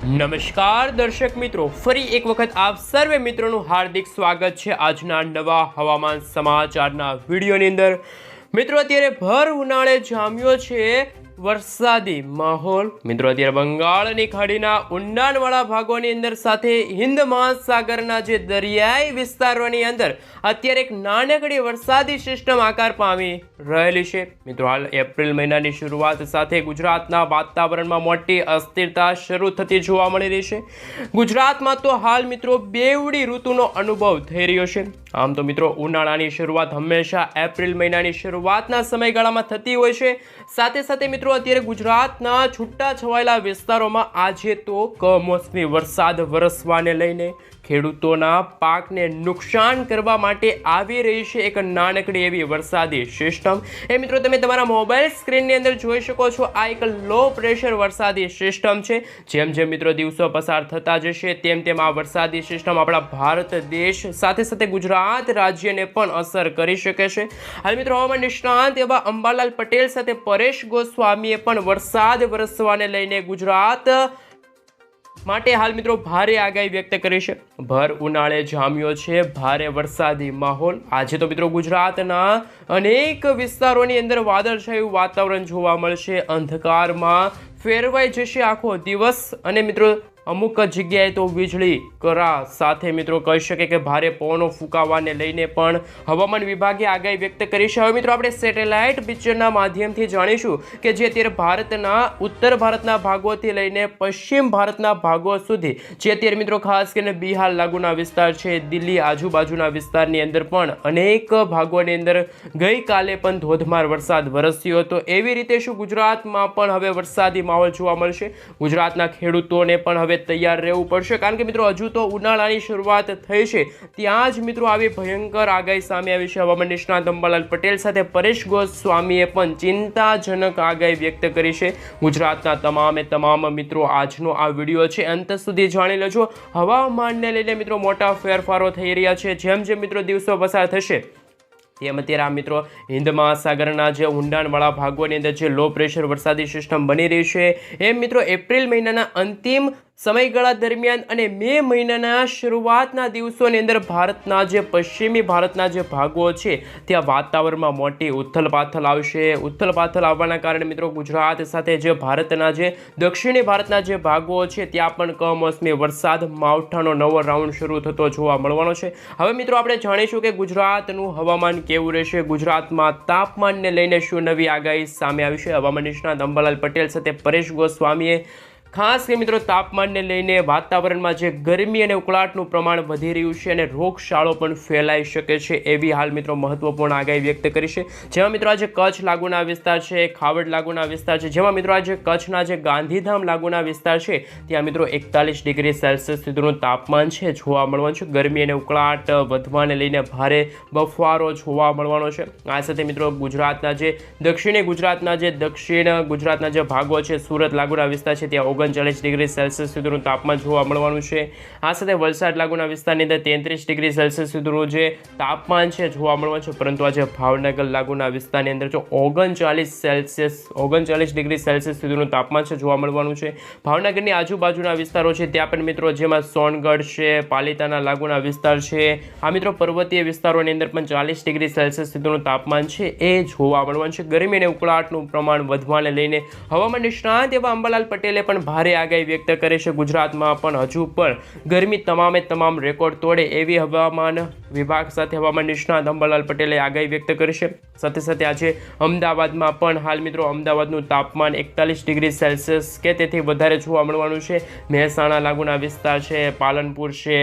નમસ્કાર દર્શક મિત્રો, ફરી એક વખત આપ સર્વે મિત્રોનું હાર્દિક સ્વાગત છે આજના નવા હવામાન સમાચારના વિડીયોની અંદર। મિત્રો અત્યારે ભર ઉનાળે જામ્યો છે વરસાદી માહોલ। મિત્રો અત્યારે બંગાળની ખાડીના ઊંડાણવાળા ભાગોની અંદર સાથે હિન્દ મહાસાગરના જે દરિયાઈ વિસ્તારોની અંદર અત્યારે એક નાનકડી વરસાદી સિસ્ટમ આકાર પામી રહેલી છે। મિત્રો હાલ એપ્રિલ મહિનાની શરૂઆત સાથે ગુજરાતના વાતાવરણમાં મોટી અસ્થિરતા શરૂ થતી જોવા મળી રહી છે। ગુજરાતમાં તો હાલ મિત્રો બેવડી ઋતુનો અનુભવ થઈ રહ્યો છે। આમ તો મિત્રો ઉનાળાની શરૂઆત હંમેશા એપ્રિલ મહિનાની શરૂઆતના સમયગાળામાં થતી હોય છે। સાથે સાથે મિત્રો અત્યારે ગુજરાતના છૂટા છવાયેલા વિસ્તારોમાં આજે તો કમોસમી વરસાદ વરસવાને લઈને ખેડૂતોના પાકને નુકસાન કરવા માટે આવી રહી છે એક નાનકડી એવી વરસાદી સિસ્ટમ। એ મિત્રો તમે તમારા મોબાઈલ સ્ક્રીનની અંદર જોઈ શકો છો, આ એક લો પ્રેશર વરસાદી સિસ્ટમ છે। જેમ જેમ મિત્રો દિવસો પસાર થતા જશે તેમ તેમ આ વરસાદી સિસ્ટમ આપણા ભારત દેશ સાથે સાથે ગુજરાત રાજ્યને પણ અસર કરી શકે છે। હાલ મિત્રો હવામાન નિષ્ણાંત એવા અંબાલાલ પટેલ સાથે પરેશ ગોસ્વામીએ પણ વરસાદ વરસવાને લઈને ગુજરાત માટે હાલ મિત્રો ભારે આગાહી વ્યક્ત કરી છે। ભર ઉનાળે જામ્યો છે ભારે વરસાદી માહોલ। આજે તો મિત્રો ગુજરાતના અનેક વિસ્તારોની અંદર વાદળછાયું વાતાવરણ જોવા મળશે। અંધકારમાં ફેરવાઈ જશે આખો દિવસ અને મિત્રો અમુક જગ્યાએ તો વીજળી કરા સાથે મિત્રો કહી શકે કે ભારે પવનો ફૂંકાવાને લઈને પણ હવામાન વિભાગે આગાહી વ્યક્ત કરી છે। હવે મિત્રો આપણે સેટેલાઇટ પિક્ચરના માધ્યમથી જાણીશું કે જે અત્યારે ભારતના ઉત્તર ભારતના ભાગોથી લઈને પશ્ચિમ ભારતના ભાગો સુધી જે અત્યારે મિત્રો ખાસ કરીને બિહાર લાગુના વિસ્તાર છે, દિલ્હી આજુબાજુના વિસ્તારની અંદર પણ અનેક ભાગોની અંદર ગઈકાલે પણ ધોધમાર વરસાદ વરસ્યો હતો। એવી રીતે શું ગુજરાતમાં પણ હવે વરસાદી માહોલ જોવા મળશે। ગુજરાતના ખેડૂતોને પણ હવે તૈયાર રહેવું પડશે, કારણ કે મિત્રો હજુ તો ઉનાળાની શરૂઆત થઈ છે ત્યાં જ મિત્રો આવી ભયંકર આગાહી સામે આવી છે। હવામાન નિષ્ણાત અંબાલાલ પટેલ સાથે પરેશ ગોસ્વામીએ પણ ચિંતાજનક આગાહી વ્યક્ત કરી છે। ગુજરાતના તમામ મિત્રો આજનો આ વિડીયો છે અંત સુધી જાણી લેજો। હવામાનને લઈને મિત્રો મોટા ફેરફારો થઈ રહ્યા છે। જેમ જેમ મિત્રો દિવસો પસાર થશે તેમ અત્યારે આ મિત્રો હિન્દ મહાસાગરના જે ઊંડાણવાળા ભાગોની અંદર જે લો પ્રેશર વરસાદી સિસ્ટમ બની રહી છે એમ મિત્રો એપ્રિલ મહિનાના અંતિમ સમયગાળા દરમિયાન અને મે મહિનાના શરૂઆતના દિવસોની અંદર ભારતના જે પશ્ચિમી ભારતના જે ભાગો છે ત્યાં વાતાવરણમાં મોટી ઉથલપાથલ આવશે। ઉથલપાથલ આવવાના કારણે મિત્રો ગુજરાત સાથે જે ભારતના જે દક્ષિણી ભારતના જે ભાગો છે ત્યાં પણ કમોસમી વરસાદ માવઠાનો નવો રાઉન્ડ શરૂ થતો જોવા મળવાનો છે। હવે મિત્રો આપણે જાણીશું કે ગુજરાતનું હવામાન કેવું રહેશે, ગુજરાતમાં તાપમાનને લઈને શું નવી આગાહી સામે આવી છે। હવામાન નિષ્ણાત અંબાલાલ પટેલ સાથે પરેશ ગોસ્વામીએ ખાસ કે મિત્રો તાપમાનને લઈને વાતાવરણમાં જે ગરમી અને ઉકળાટનું પ્રમાણ વધી રહ્યું છે અને રોગચાળો પણ ફેલાઈ શકે છે એવી હાલ મિત્રો મહત્વપૂર્ણ આગાહી વ્યક્ત કરી છે। જેમાં મિત્રો આજે કચ્છ લાગુના વિસ્તાર છે, ખાવડ લાગુના વિસ્તાર છે, જેમાં મિત્રો આજે કચ્છના જે ગાંધીધામ લાગુના વિસ્તાર છે ત્યાં મિત્રો 41 ડિગ્રી સેલ્સિયસ સુધીનું તાપમાન છે જોવા મળવાનું છે। ગરમી અને ઉકળાટ વધવાને લઈને ભારે બફારો જોવા મળવાનો છે। આ સાથે મિત્રો ગુજરાતના જે દક્ષિણ ગુજરાતના જે ભાગો છે, સુરત લાગુના વિસ્તાર છે ત્યાં 39 ડિગ્રી સેલ્સિયસ સુધીનું તાપમાન જોવા મળવાનું છે। આ સાથે વલસાડ લાગુના વિસ્તારની અંદર 33 ડિગ્રી સેલ્સિયસ સુધીનું જે તાપમાન છે જોવા મળવાનું છે। પરંતુ આજે ભાવનગર લાગુના વિસ્તારની અંદર જો 39 ડિગ્રી સેલ્સિયસ સુધીનું તાપમાન છે જોવા મળવાનું છે। ભાવનગરની આજુબાજુના વિસ્તારો છે ત્યાં પણ મિત્રો જેમાં સોનગઢ છે, પાલિતાના લાગુના વિસ્તાર છે, આ મિત્રો પર્વતીય વિસ્તારોની અંદર પણ 40 ડિગ્રી સેલ્સિયસ સુધીનું તાપમાન છે એ જોવા મળવાનું છે। ગરમી અને ઉકળાટનું પ્રમાણ વધવાને લઈને હવામાન નિષ્ણાંત એવા અંબાલાલ પટેલે પણ ભારે આગાહી વ્યક્ત કરે છે। ગુજરાતમાં પણ હજુ પણ ગરમી તમામ રેકોર્ડ તોડે એવી હવામાન વિભાગ સાથે હવામાન નિષ્ણાત અંબાલાલ પટેલે આગાહી વ્યક્ત કરી છે। સાથે સાથે આજે અમદાવાદમાં પણ હાલ મિત્રો અમદાવાદનું તાપમાન 41 ડિગ્રી સેલ્સિયસ કે તેથી વધારે જોવા મળવાનું છે। મહેસાણા લાગુના વિસ્તાર છે, પાલનપુર છે,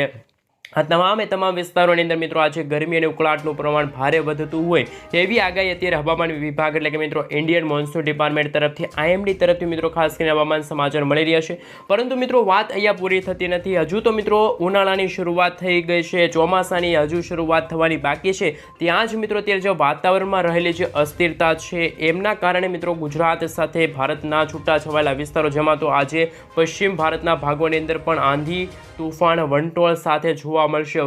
આ તમામ વિસ્તારોની અંદર મિત્રો આજે ગરમી અને ઉકળાટનું પ્રમાણ ભારે વધતું હોય એવી આગાહી અત્યારે હવામાન વિભાગ એટલે કે મિત્રો ઇન્ડિયન મોન્સૂન ડિપાર્ટમેન્ટ તરફથી IMD તરફથી મિત્રો ખાસ કરીને હવામાન સમાચાર મળી રહ્યા છે। પરંતુ મિત્રો વાત અહીંયા પૂરી થતી નથી। હજુ તો મિત્રો ઉનાળાની શરૂઆત થઈ ગઈ છે, ચોમાસાની હજુ શરૂઆત થવાની બાકી છે। ત્યાં જ મિત્રો અત્યારે જે વાતાવરણમાં રહેલી જે અસ્થિરતા છે એમના કારણે મિત્રો ગુજરાત સાથે ભારતના છૂટા છવાયેલા વિસ્તારો જેમાં તો આજે પશ્ચિમ ભારતના ભાગોની અંદર પણ આંધી તૂફાન વંટોળ સાથે જોવા જોવા મળશે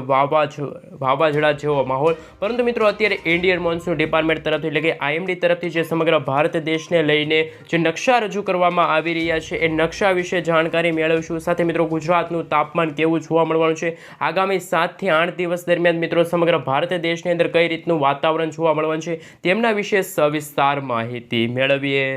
વાવાઝોડા જેવો માહોલ. પરંતુ મિત્રો અત્યારે ઇન્ડિયન મોન્સૂન ડિપાર્ટમેન્ટ તરફથી એટલે કે IMD તરફથી જે સમગ્ર ભારત દેશને લઈને જે નકશા રજૂ કરવામાં આવી રહ્યા છે એ નકશા વિશે જાણકારી મેળવીશું. સાથે મિત્રો ગુજરાતનું તાપમાન કેવું જોવા મળવાનું છે આગામી 7 થી 8 દિવસ દરમિયાન મિત્રો સમગ્ર ભારત દેશની અંદર કઈ રીતનું વાતાવરણ જોવા મળવાનું છે તેમના વિશે સવિસ્તાર માહિતી મેળવીએ.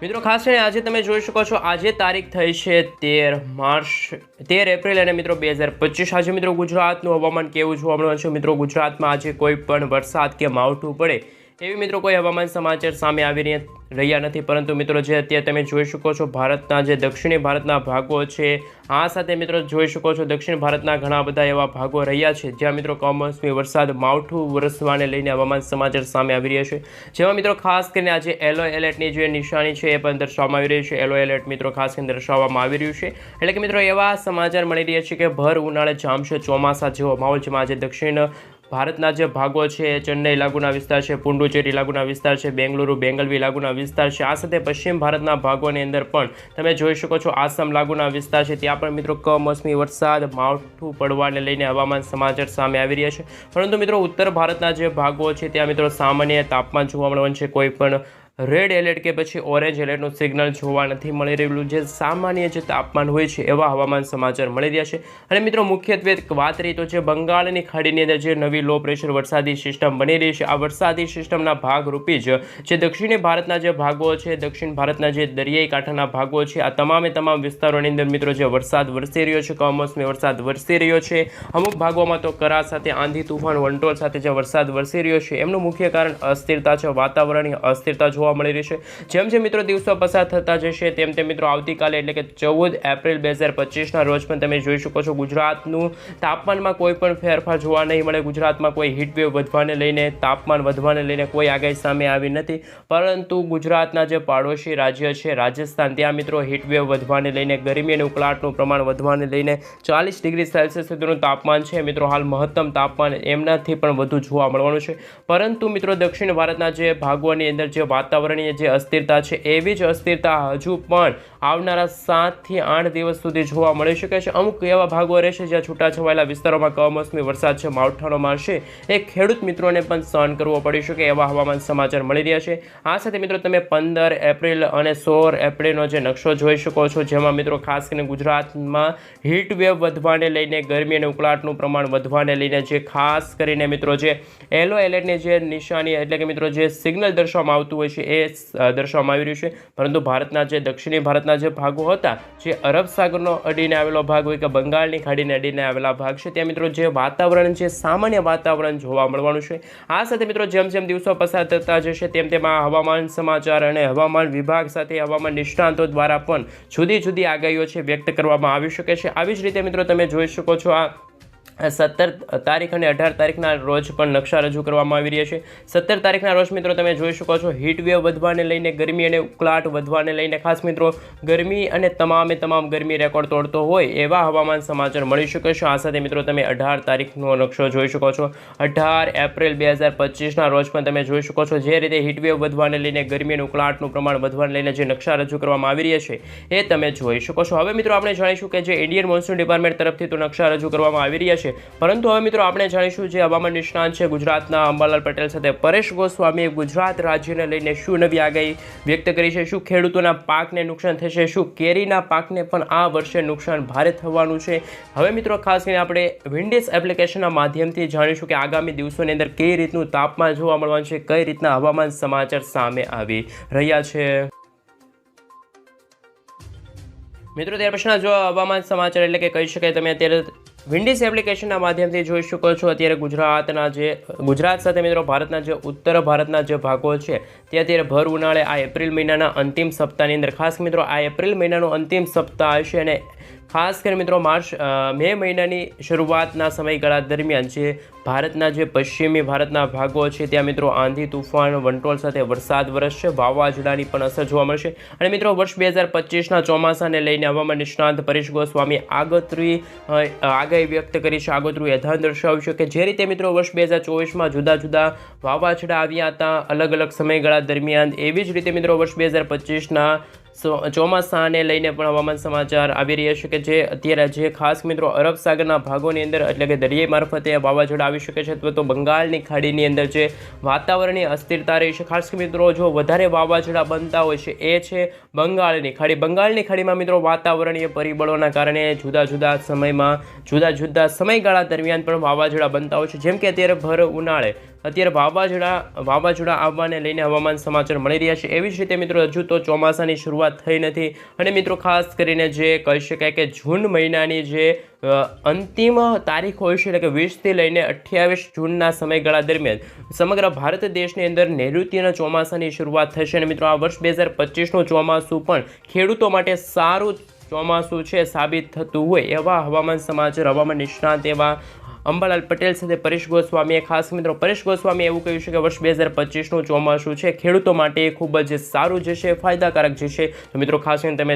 મિત્રો ખાસ કરીને આજે તમે જોઈ શકો છો આજે તારીખ થઈ છે 13 એપ્રિલ અને મિત્રો 2025. આજે મિત્રો ગુજરાતનું હવામાન કેવું જોવા મળવાનું છે. મિત્રો ગુજરાતમાં આજે કોઈ પણ વરસાદ કે માવઠું પડે એવી મિત્રો કોઈ હવામાન સમાચાર સામે આવી રહ્યા નથી. પરંતુ મિત્રો જે અત્યારે તમે જોઈ શકો છો ભારતના જે દક્ષિણી ભારતના ભાગો છે આ સાથે મિત્રો જોઈ શકો છો દક્ષિણ ભારતના ઘણા બધા એવા ભાગો રહ્યા છે જ્યાં મિત્રો કમોસમી વરસાદ માવઠું વરસવાને લઈને હવામાન સમાચાર સામે આવી રહ્યા છે. જેમાં મિત્રો ખાસ કરીને આજે યલો એલર્ટની જે નિશાની છે એ પણ દર્શાવવામાં આવી રહી છે. યલો એલર્ટ મિત્રો ખાસ કરીને દર્શાવવામાં આવી રહ્યું છે. એટલે કે મિત્રો એવા સમાચાર મળી રહ્યા છે કે ભર ઉનાળે જામશે ચોમાસા જેવો માહોલ. જેમાં આજે દક્ષિણ ભારતના જે ભાગો છે ચેન્નઈ લાગુના વિસ્તાર છે, પુડુચેરી લાગુના વિસ્તાર છે, બેંગલુરુ બેંગલવી લાગુના વિસ્તાર છે. આ સાથે પશ્ચિમ ભારતના ભાગોની અંદર પણ તમે જોઈ શકો છો આસામ લાગુના વિસ્તાર છે ત્યાં પણ મિત્રો કમોસમી વરસાદ માવઠું પડવાને લઈને હવામાન સમાચાર સામે આવી રહ્યા છે. પરંતુ મિત્રો ઉત્તર ભારતના જે ભાગો છે ત્યાં મિત્રો સામાન્ય તાપમાન જોવા મળવાનું છે. કોઈ પણ રેડ એલર્ટ કે પછી ઓરેન્જ એલર્ટનું સિગ્નલ જોવા નથી મળી રહેલું. જે સામાન્ય જે તાપમાન હોય છે એવા હવામાન સમાચાર મળી રહ્યા છે. અને મિત્રો મુખ્યત્વે વાત રહી તો જે બંગાળની ખાડીની અંદર જે નવી લો પ્રેશર વરસાદી સિસ્ટમ બની રહી છે આ વરસાદી સિસ્ટમના ભાગરૂપી જ જે દક્ષિણી ભારતના જે ભાગો છે દક્ષિણ ભારતના જે દરિયાઈ કાંઠાના ભાગો છે આ તમામ વિસ્તારોની અંદર મિત્રો જે વરસાદ વરસી રહ્યો છે કમોસમી વરસાદ વરસી રહ્યો છે. અમુક ભાગોમાં તો કરા સાથે આંધી તુફાન વંટોળ સાથે જે વરસાદ વરસી રહ્યો છે એમનું મુખ્ય કારણ અસ્થિરતા છે. વાતાવરણની અસ્થિરતા જોવા મળી રહી છે. જેમ મિત્રો દિવસો પસાર થતા જશે તેમ મિત્રો આવતીકાલે એટલે કે 14 એપ્રિલ 2025ના રોજ પણ તમે જોઈ શકો છો ગુજરાતનું તાપમાનમાં કોઈ પણ ફેરફાર જોવા નહીં મળે. ગુજરાતમાં કોઈ હીટવેવ વધવાને લઈને તાપમાન વધવાને લઈને કોઈ આગાહી સામે આવી નથી. પરંતુ ગુજરાતના જે પાડોશી રાજ્ય છે રાજસ્થાન ત્યાં મિત્રો હીટવેવ વધવાને લઈને ગરમી અને ઉકળાટનું પ્રમાણ વધવાને લઈને 40 ડિગ્રી સેલ્સિયસ સુધીનું તાપમાન છે. મિત્રો હાલ મહત્તમ તાપમાન એમનાથી પણ વધુ જોવા મળવાનું છે. પરંતુ મિત્રો દક્ષિણ ભારતના જે ભાગોની અંદર જે વાતાવરણીય જે અસ્થિરતા છે એવી જ અસ્થિરતા હજુ પણ આવનારા 7 થી 8 દિવસ સુધી જોવા મળી શકે છે. અમુક એવા ભાગો રહેશે જ્યાં છૂટાછવાયેલા વિસ્તારોમાં કમોસમી વરસાદ છે માવઠાનો મારશે એ ખેડૂત મિત્રોને પણ સહન કરવો પડી શકે એવા હવામાન સમાચાર મળી રહ્યા છે. આ સાથે મિત્રો તમે 15 એપ્રિલ અને 16 એપ્રિલનો જે નકશો જોઈ શકો છો જેમાં મિત્રો ખાસ કરીને ગુજરાતમાં હીટ વેવ વધવાને લઈને ગરમી અને ઉકળાટનું પ્રમાણ વધવાને લઈને જે ખાસ કરીને મિત્રો જે યલો એલર્ટની જે નિશાની એટલે કે મિત્રો જે સિગ્નલ દર્શાવવામાં આવતું હોય છે એ દર્શાવવામાં આવી રહ્યું છે. પરંતુ ભારતના જે દક્ષિણી ભારતના જે ભાગો હતા જે અરબ સાગરનો અડીને આવેલો ભાગ હોય કે બંગાળની ખાડીને અડીને આવેલા ભાગ છે ત્યાં મિત્રો જે વાતાવરણ છે સામાન્ય વાતાવરણ જોવા મળવાનું છે. આ સાથે મિત્રો જેમ દિવસો પસાર થતા જશે તેમ આ હવામાન સમાચાર અને હવામાન વિભાગ સાથે હવામાન નિષ્ણાંતો દ્વારા પણ જુદી આગાહીઓ છે વ્યક્ત કરવામાં આવી શકે છે. આવી જ રીતે મિત્રો તમે જોઈ શકો છો આ 17 તારીખ અને 18 તારીખના રોજ પણ નકશા રજૂ કરવામાં આવી રહ્યા છે. 17 તારીખના રોજ મિત્રો તમે જોઈ શકો છો હીટ વેવ વધવાને લઈને ગરમી અને ઉકળાટ વધવાને લઈને ખાસ મિત્રો ગરમી અને તમામ ગરમી રેકોર્ડ તોડતો હોય એવા હવામાન સમાચાર મળી શકે છે. આ સાથે મિત્રો તમે 18 તારીખનો નકશો જોઈ શકો છો. 18 એપ્રિલ 2025ના રોજ પણ તમે જોઈ શકો છો જે રીતે હીટ વેવ વધવાને લઈને ગરમી અને ઉકળાટનું પ્રમાણ વધવાને લઈને જે નકશા રજૂ કરવામાં આવી રહ્યા છે એ તમે જોઈ શકો છો. હવે મિત્રો આપણે જાણીશું કે જે ઇન્ડિયન મોન્સૂન ડિપાર્ટમેન્ટ તરફથી તો નકશા રજૂ કરવામાં આવી રહ્યા છે પરંતુ હવે મિત્રો આપણે જાણીશું જે હવામાન નિષ્ણાંત છે ગુજરાતના અંબાલાલ પટેલ સાથે પરેશ ગોસ્વામીએ ગુજરાત રાજ્યને લઈને શું નવી આગાહી વ્યક્ત કરી છે. શું ખેડૂતોના પાકને નુકસાન થશે? શું કેરીના પાકને પણ આ વર્ષે નુકસાન ભારે થવાનું છે? હવે મિત્રો ખાસ કરીને આપણે વિન્ડીઝ એપ્લિકેશનના માધ્યમથી જાણીશું કે આગામી દિવસોની અંદર કઈ રીતનું તાપમાન જોવા મળવાનું છે, કઈ રીતના હવામાન સમાચાર સામે આવી રહ્યા છે. મિત્રો ત્યાર પછીના જો હવામાન સમાચાર એટલે કે કહી શકાય તમે અત્યારે વિન્ડીઝ એપ્લિકેશનના માધ્યમથી જોઈ શકો છો અત્યારે ગુજરાત સાથે મિત્રો ભારતના જે ઉત્તર ભારતના જે ભાગો છે તે અત્યારે ભર ઉનાળે આ એપ્રિલ મહિનાના અંતિમ સપ્તાહની અંદર ખાસ મિત્રો આ એપ્રિલ મહિનાનો અંતિમ સપ્તાહ હશે અને ખાસ કરીને મિત્રો મે મહિનાની શરૂઆતના સમયગાળા દરમિયાન જે ભારતના જે પશ્ચિમી ભારતના ભાગો છે ત્યાં મિત્રો આંધી તુફાન વંટોળ સાથે વરસાદ વરસશે, વાવાઝોડાની પણ અસર જોવા મળશે. અને મિત્રો વર્ષ 2025ના ચોમાસાને લઈને હવામાન નિષ્ણાંત પરેશ ગોસ્વામી આગાહી વ્યક્ત કરી છે, આગોતરું એધાન દર્શાવ્યું છે કે જે રીતે મિત્રો વર્ષ 2024માં જુદા વાવાઝોડા આવ્યા હતા અલગ સમયગાળા દરમિયાન એવી જ રીતે મિત્રો વર્ષ 2025ના ચોમાસાને લઈને પણ હવામાન સમાચાર આવી રહ્યા છે કે જે અત્યારે જે ખાસ મિત્રો અરબ સાગરના ભાગોની અંદર એટલે કે દરિયાઈ મારફતે વાવાઝોડા આવી શકે છે અથવા તો બંગાળની ખાડીની અંદર જે વાતાવરણીય અસ્થિરતા રહી છે. ખાસ મિત્રો જો વધારે વાવાઝોડા બનતા હોય છે એ છે બંગાળની ખાડીમાં મિત્રો વાતાવરણીય પરિબળોના કારણે જુદા જુદા સમયગાળા દરમિયાન પણ વાવાઝોડા બનતા હોય છે. જેમ કે અત્યારે ભર ઉનાળે અત્યારે વાવાઝોડા આવવાને લઈને હવામાન સમાચાર મળી રહ્યા છે. એવી જ રીતે મિત્રો હજુ તો ચોમાસાની શરૂઆત થઈ નથી અને મિત્રો ખાસ કરીને જે કહી શકાય કે જૂન મહિનાની જે અંતિમ તારીખ હોય છે એટલે કે 20થી લઈને 28 જૂનના સમયગાળા દરમિયાન સમગ્ર ભારત દેશની અંદર નૈઋત્યના ચોમાસાની શરૂઆત થશે અને મિત્રો આ વર્ષ 2025નું ચોમાસું પણ ખેડૂતો માટે સારું ચોમાસું છે સાબિત થતું હોય એવા હવામાન સમાચાર હવામાન નિષ્ણાત એવા અંબાલાલ પટેલ સાથે પરેશ ગોસ્વામીએ ખાસ મિત્રો પરેશ ગોસ્વામીએ એવું કહ્યું છે કે વર્ષ 2025નું ચોમાસું છે ખેડૂતો માટે ખૂબ જ સારું જશે, ફાયદાકારક જશે. તો મિત્રો ખાસ કરીને તમે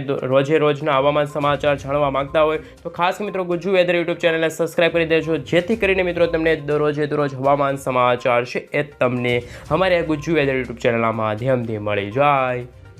રોજના હવામાન સમાચાર જાણવા માંગતા હોય તો ખાસ મિત્રો ગુજ્જુ વેધર યુટ્યુબ ચેનલને સબસ્ક્રાઈબ કરી દેજો, જેથી કરીને મિત્રો તમને દરરોજ હવામાન સમાચાર છે એ તમને અમારે ગુજ્જુ વેધર યુટ્યુબ ચેનલના માધ્યમથી મળી જાય.